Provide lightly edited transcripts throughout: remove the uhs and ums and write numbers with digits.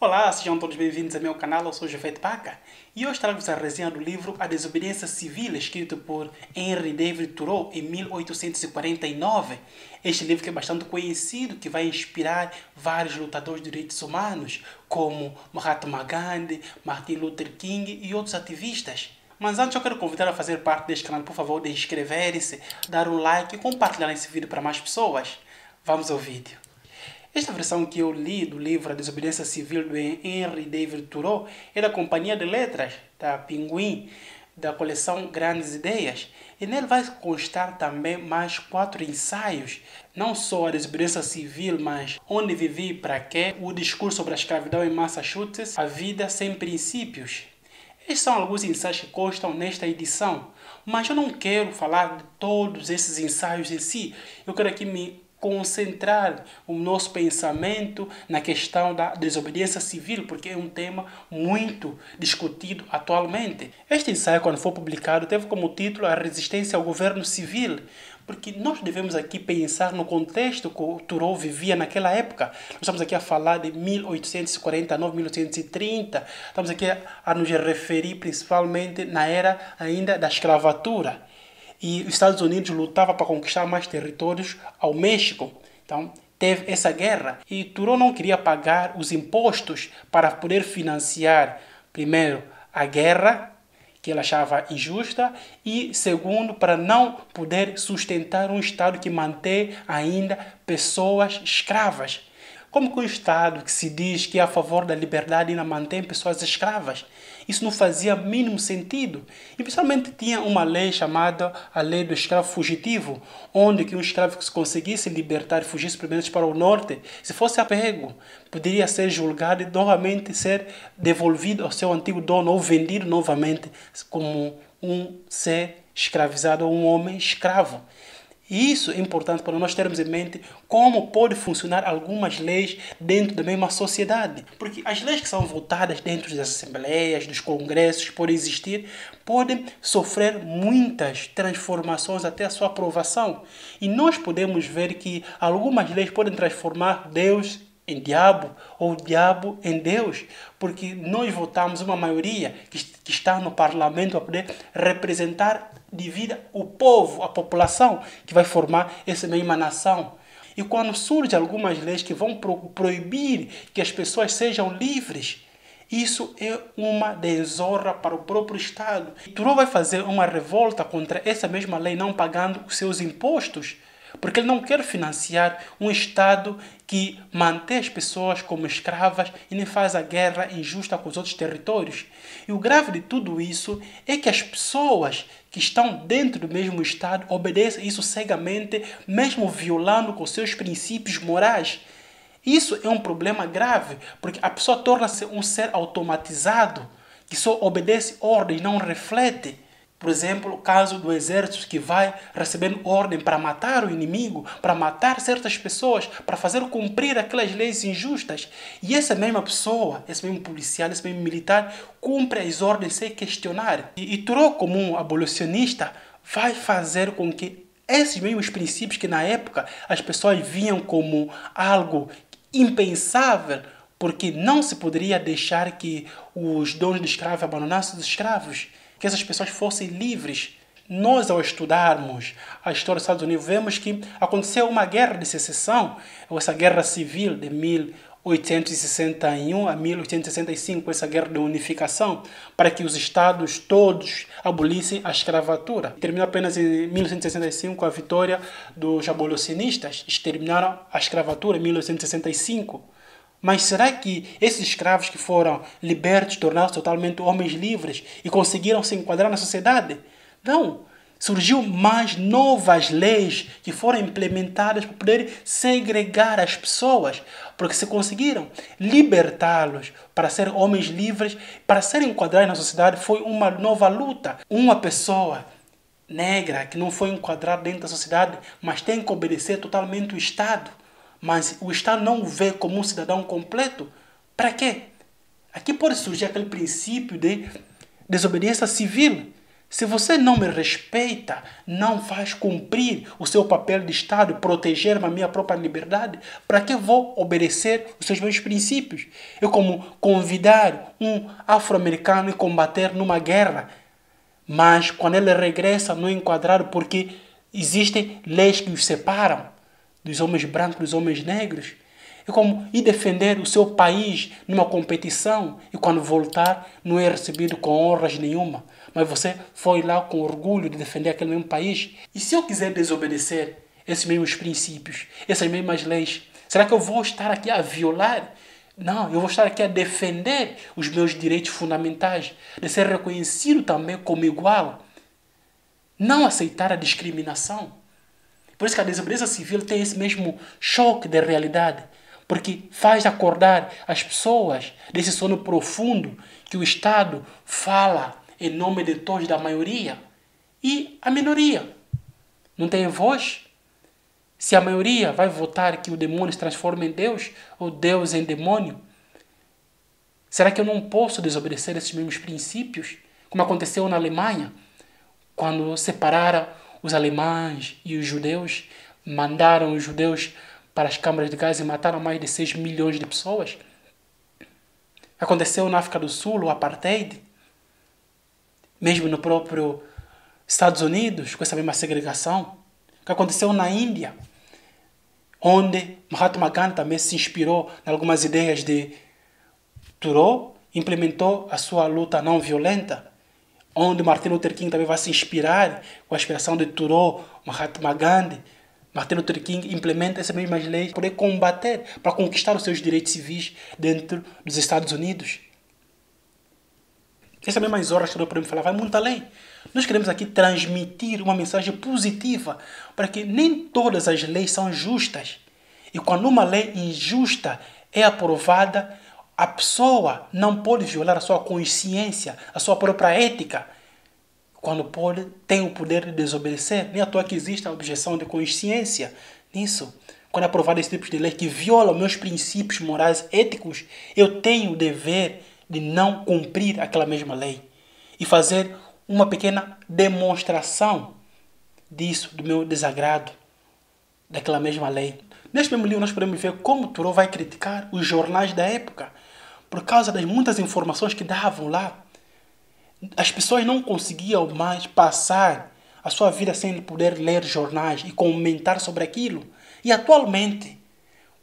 Olá, sejam todos bem-vindos ao meu canal, eu sou Jafet Paca e hoje trago-vos a resenha do livro A Desobediência Civil, escrito por Henry David Thoreau em 1849. Este livro que é bastante conhecido, que vai inspirar vários lutadores de direitos humanos, como Mahatma Gandhi, Martin Luther King e outros ativistas. Mas antes eu quero convidar a fazer parte deste canal, por favor, de inscrever-se, dar um like e compartilhar esse vídeo para mais pessoas. Vamos ao vídeo. Esta versão que eu li do livro A Desobediência Civil do Henry David Thoreau é da Companhia de Letras, da Pinguim, da coleção Grandes Ideias. E nele vai constar também mais 4 ensaios, não só a desobediência civil, mas Onde Vivi e Para Quê, o discurso sobre a escravidão em Massachusetts, A Vida Sem Princípios. Estes são alguns ensaios que constam nesta edição, mas eu não quero falar de todos esses ensaios em si. Eu quero aqui me concentrar o nosso pensamento na questão da desobediência civil, porque é um tema muito discutido atualmente. Este ensaio, quando foi publicado, teve como título A Resistência ao Governo Civil, porque nós devemos aqui pensar no contexto que o Thoreau vivia naquela época. Nós estamos aqui a falar de 1849, 1830, estamos aqui a nos referir principalmente na era ainda da escravatura. E os Estados Unidos lutavam para conquistar mais territórios ao México. Então, teve essa guerra. E Thoreau não queria pagar os impostos para poder financiar, primeiro, a guerra, que ele achava injusta, e, segundo, para não poder sustentar um Estado que mantém ainda pessoas escravas. Como que um Estado que se diz que é a favor da liberdade ainda mantém pessoas escravas? Isso não fazia mínimo sentido. E principalmente tinha uma lei chamada a Lei do Escravo Fugitivo, onde que um escravo que se conseguisse libertar e fugisse primeiro para o norte, se fosse apego, poderia ser julgado e novamente ser devolvido ao seu antigo dono ou vendido novamente como um ser escravizado ou um homem escravo. E isso é importante para nós termos em mente como pode funcionar algumas leis dentro da mesma sociedade. Porque as leis que são votadas dentro das assembleias, dos congressos, podem existir, podem sofrer muitas transformações até a sua aprovação. E nós podemos ver que algumas leis podem transformar Deus em diabo ou diabo em Deus, porque nós votamos uma maioria que está no parlamento para poder representar de vida o povo, a população que vai formar essa mesma nação. E quando surgem algumas leis que vão proibir que as pessoas sejam livres, isso é uma desonra para o próprio Estado. E Thoreau vai fazer uma revolta contra essa mesma lei não pagando os seus impostos, porque ele não quer financiar um Estado que mantém as pessoas como escravas e nem faz a guerra injusta com os outros territórios. E o grave de tudo isso é que as pessoas que estão dentro do mesmo Estado obedecem isso cegamente, mesmo violando com seus princípios morais. Isso é um problema grave, porque a pessoa torna-se um ser automatizado, que só obedece ordens, não reflete. Por exemplo, o caso do exército que vai recebendo ordem para matar o inimigo, para matar certas pessoas, para fazer cumprir aquelas leis injustas. E essa mesma pessoa, esse mesmo policial, esse mesmo militar, cumpre as ordens sem questionar. E Thoreau, como um abolicionista, vai fazer com que esses mesmos princípios que na época as pessoas viam como algo impensável, porque não se poderia deixar que os donos de escravos abandonassem os escravos, que essas pessoas fossem livres. Nós, ao estudarmos a história dos Estados Unidos, vemos que aconteceu uma guerra de secessão, ou essa guerra civil de 1861 a 1865, essa guerra de unificação, para que os estados todos abolissem a escravatura. Terminou apenas em 1865 com a vitória dos abolicionistas, exterminaram a escravatura em 1865. Mas será que esses escravos que foram libertos tornaram-se totalmente homens livres e conseguiram se enquadrar na sociedade? Não. Surgiu mais novas leis que foram implementadas para poder segregar as pessoas, porque se conseguiram libertá-los para serem homens livres, para serem enquadrados na sociedade, foi uma nova luta. Uma pessoa negra que não foi enquadrada dentro da sociedade, mas tem que obedecer totalmente o Estado, mas o Estado não o vê como um cidadão completo, para quê? Aqui pode surgir aquele princípio de desobediência civil. Se você não me respeita, não faz cumprir o seu papel de Estado, proteger a minha própria liberdade, para que vou obedecer os seus meus princípios? É como convidar um afro-americano a combater numa guerra, mas quando ele regressa não é enquadrado porque existem leis que os separam dos homens brancos, dos homens negros. É como ir defender o seu país numa competição e quando voltar não é recebido com honras nenhuma. Mas você foi lá com orgulho de defender aquele mesmo país. E se eu quiser desobedecer esses mesmos princípios, essas mesmas leis, será que eu vou estar aqui a violar? Não, eu vou estar aqui a defender os meus direitos fundamentais, de ser reconhecido também como igual. Não aceitar a discriminação. Por isso que a desobediência civil tem esse mesmo choque de realidade. Porque faz acordar as pessoas desse sono profundo que o Estado fala em nome de todos da maioria e a minoria não tem voz. Se a maioria vai votar que o demônio se transforma em Deus ou Deus em demônio, será que eu não posso desobedecer esses mesmos princípios? Como aconteceu na Alemanha, quando separaram os alemães e os judeus, mandaram os judeus para as câmaras de gás e mataram mais de 6 milhões de pessoas. Aconteceu na África do Sul, o apartheid, mesmo no próprio Estados Unidos, com essa mesma segregação. O que aconteceu na Índia, onde Mahatma Gandhi também se inspirou em algumas ideias de Thoreau, implementou a sua luta não violenta, onde Martin Luther King também vai se inspirar com a inspiração de Thoreau, Mahatma Gandhi. Martin Luther King implementa essas mesmas leis para poder combater, para conquistar os seus direitos civis dentro dos Estados Unidos. Essas mesmas horas que nós podemos falar vai muito além. Nós queremos aqui transmitir uma mensagem positiva para que nem todas as leis são justas. E quando uma lei injusta é aprovada, a pessoa não pode violar a sua consciência, a sua própria ética. Quando pode, tem o poder de desobedecer. Nem à toa que existe a objeção de consciência nisso. Quando é aprovado esse tipo de lei que viola meus princípios morais éticos, eu tenho o dever de não cumprir aquela mesma lei e fazer uma pequena demonstração disso, do meu desagrado daquela mesma lei. Neste mesmo livro nós podemos ver como Thoreau vai criticar os jornais da época por causa das muitas informações que davam lá. As pessoas não conseguiam mais passar a sua vida sem poder ler jornais e comentar sobre aquilo. E atualmente,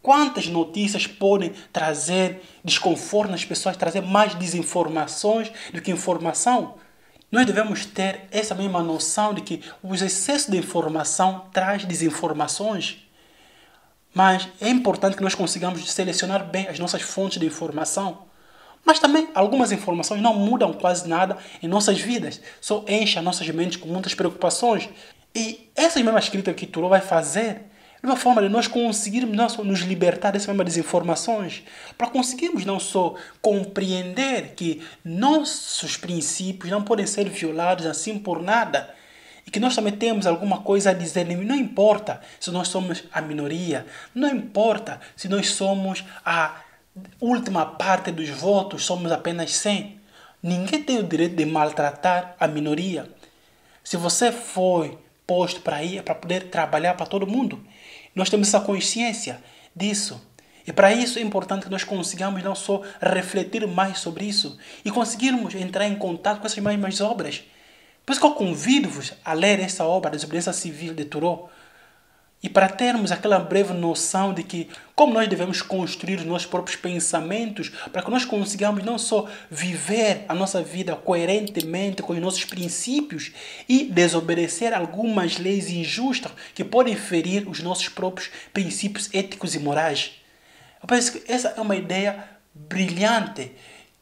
quantas notícias podem trazer desconforto nas pessoas, trazer mais desinformações do que informação? Nós devemos ter essa mesma noção de que o excesso de informação traz desinformações. Mas é importante que nós consigamos selecionar bem as nossas fontes de informação. Mas também algumas informações não mudam quase nada em nossas vidas. Só enchem as nossas mentes com muitas preocupações. E essas mesmas críticas que Thoreau vai fazer é uma forma de nós conseguirmos não só nos libertar dessas mesmas desinformações, para conseguirmos não só compreender que nossos princípios não podem ser violados assim por nada, e que nós também temos alguma coisa a dizer. Não importa se nós somos a minoria, não importa se nós somos a última parte dos votos, somos apenas 100. Ninguém tem o direito de maltratar a minoria. Se você foi posto para ir, é para poder trabalhar para todo mundo. Nós temos essa consciência disso. E para isso é importante que nós consigamos não só refletir mais sobre isso e conseguirmos entrar em contato com essas mesmas obras. Por isso que eu convido-vos a ler essa obra, Desobediência Civil de Thoreau, e para termos aquela breve noção de que como nós devemos construir os nossos próprios pensamentos para que nós consigamos não só viver a nossa vida coerentemente com os nossos princípios e desobedecer algumas leis injustas que podem ferir os nossos próprios princípios éticos e morais. Eu penso que essa é uma ideia brilhante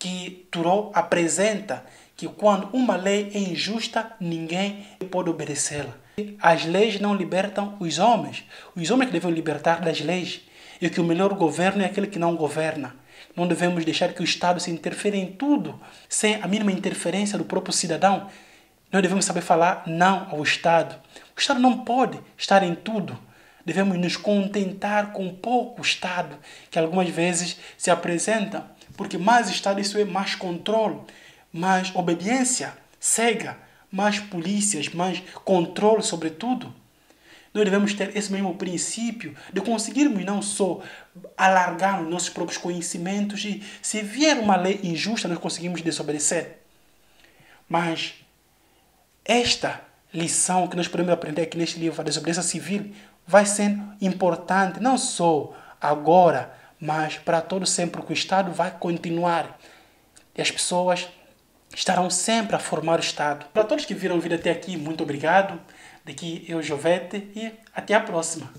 que Thoreau apresenta, que quando uma lei é injusta, ninguém pode obedecê-la. As leis não libertam os homens que devem libertar das leis, e que o melhor governo é aquele que não governa. Não devemos deixar que o Estado se interfira em tudo, sem a mínima interferência do próprio cidadão. Nós devemos saber falar não ao Estado. O Estado não pode estar em tudo. Devemos nos contentar com pouco Estado, que algumas vezes se apresenta, porque mais Estado isso é mais controle, mais obediência cega, mais polícias, mais controle sobre tudo. Nós devemos ter esse mesmo princípio de conseguirmos não só alargar os nossos próprios conhecimentos e se vier uma lei injusta nós conseguimos desobedecer. Mas esta lição que nós podemos aprender aqui neste livro, a desobediência civil, vai ser importante não só agora, mas para todo sempre, porque o Estado vai continuar. E as pessoas estarão sempre a formar o Estado. Para todos que viram o vídeo até aqui, muito obrigado. Daqui eu, Jovete, e até a próxima.